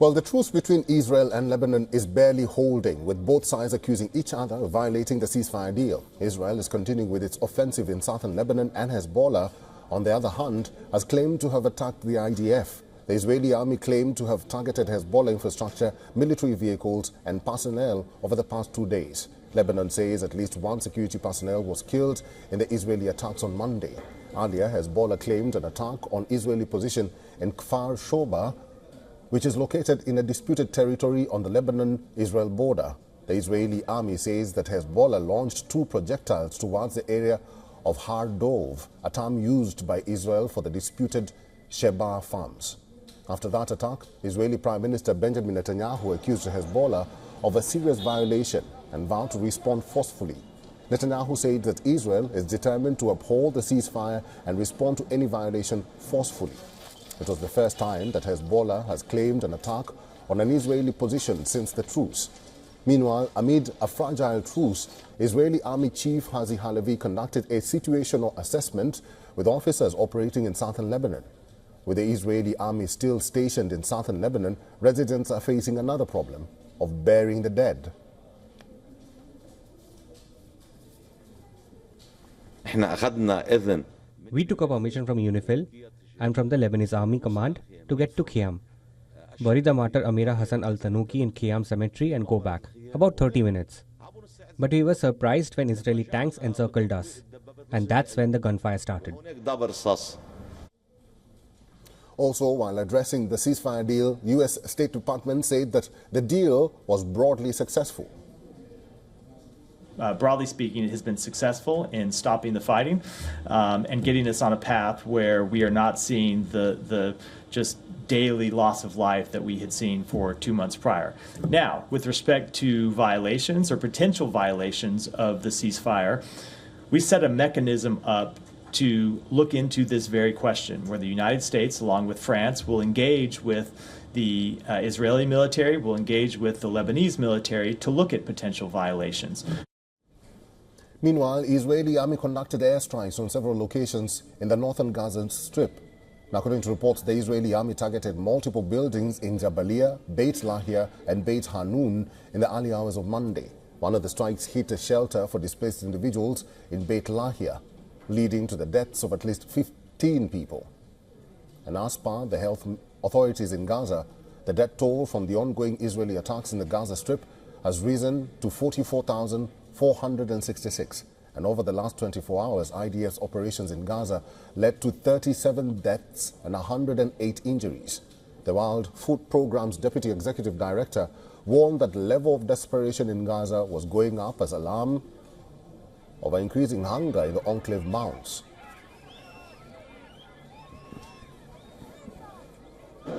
Well, the truce between Israel and Lebanon is barely holding, with both sides accusing each other of violating the ceasefire deal. Israel is continuing with its offensive in southern Lebanon, and Hezbollah, on the other hand, has claimed to have attacked the IDF. The Israeli army claimed to have targeted Hezbollah infrastructure, military vehicles and personnel over the past 2 days. Lebanon says at least one security personnel was killed in the Israeli attacks on Monday. Earlier, Hezbollah claimed an attack on Israeli position in Kfar Shoba, which is located in a disputed territory on the Lebanon-Israel border. The Israeli army says that Hezbollah launched 2 projectiles towards the area of Har Dov, a term used by Israel for the disputed Sheba farms. After that attack, Israeli Prime Minister Benjamin Netanyahu accused Hezbollah of a serious violation and vowed to respond forcefully. Netanyahu said that Israel is determined to uphold the ceasefire and respond to any violation forcefully. It was the first time that Hezbollah has claimed an attack on an Israeli position since the truce. Meanwhile, amid a fragile truce, Israeli Army Chief Herzi Halevi conducted a situational assessment with officers operating in southern Lebanon. With the Israeli army still stationed in southern Lebanon, residents are facing another problem of burying the dead. We took a permission from UNIFIL and from the Lebanese Army Command to get to Khiam, bury the martyr Amira Hassan al-Tanuki in Khiam Cemetery and go back, about 30 minutes. But we were surprised when Israeli tanks encircled us, and that's when the gunfire started. Also, while addressing the ceasefire deal, U.S. State Department said that the deal was broadly successful. Broadly speaking, it has been successful in stopping the fighting and getting us on a path where we are not seeing the just daily loss of life that we had seen for 2 months prior. Now, with respect to violations or potential violations of the ceasefire, we set a mechanism up to look into this very question, where the United States, along with France, will engage with the Israeli military, will engage with the Lebanese military to look at potential violations. Meanwhile, Israeli army conducted airstrikes on several locations in the northern Gaza Strip. Now, according to reports, the Israeli army targeted multiple buildings in Jabalia, Beit Lahia and Beit Hanun in the early hours of Monday. One of the strikes hit a shelter for displaced individuals in Beit Lahia, leading to the deaths of at least 15 people. And as per the health authorities in Gaza, the death toll from the ongoing Israeli attacks in the Gaza Strip has risen to 44,466. And over the last 24 hours, IDF's operations in Gaza led to 37 deaths and 108 injuries. The World Food Programme's Deputy Executive Director warned that the level of desperation in Gaza was going up as alarm over increasing hunger in the enclave mounts.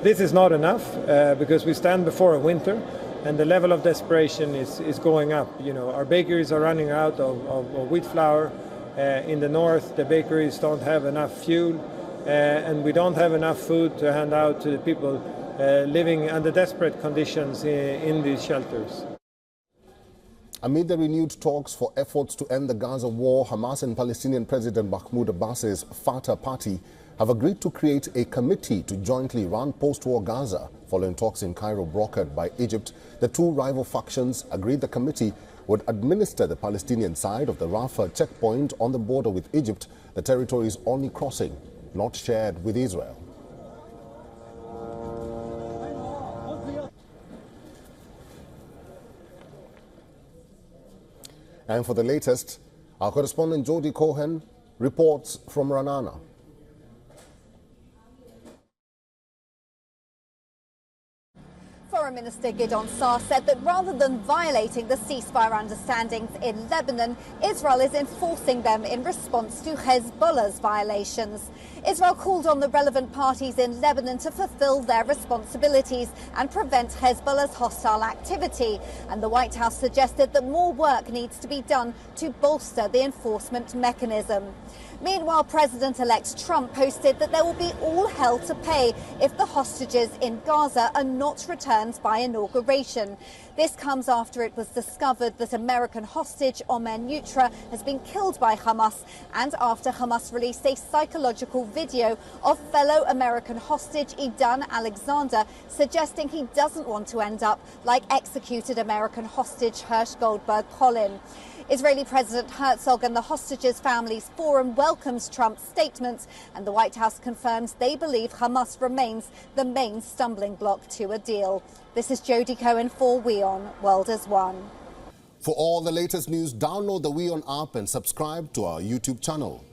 This is not enough because we stand before a winter and the level of desperation is going up. You know, our bakeries are running out of wheat flour. In the north, the bakeries don't have enough fuel and we don't have enough food to hand out to the people living under desperate conditions in these shelters. Amid the renewed talks for efforts to end the Gaza war, Hamas and Palestinian President Mahmoud Abbas's Fatah party have agreed to create a committee to jointly run post-war Gaza. Following talks in Cairo brokered by Egypt, the two rival factions agreed the committee would administer the Palestinian side of the Rafah checkpoint on the border with Egypt, the territory's only crossing not shared with Israel. And for the latest, our correspondent Jody Cohen reports from Ra'anana. Foreign Minister Gideon Saar said that rather than violating the ceasefire understandings in Lebanon, Israel is enforcing them in response to Hezbollah's violations. Israel called on the relevant parties in Lebanon to fulfill their responsibilities and prevent Hezbollah's hostile activity. And the White House suggested that more work needs to be done to bolster the enforcement mechanism. Meanwhile, President-elect Trump posted that there will be all hell to pay if the hostages in Gaza are not returned Weekend's by inauguration. This comes after it was discovered that American hostage Omer Nutra has been killed by Hamas, and after Hamas released a psychological video of fellow American hostage Idan Alexander suggesting he doesn't want to end up like executed American hostage Hersh Goldberg Collin. Israeli President Herzog and the hostages' families forum welcomes Trump's statements, and the White House confirms they believe Hamas remains the main stumbling block to a deal. This is Jodie Cohen for WION World as One. For all the latest news, download the WION app and subscribe to our YouTube channel.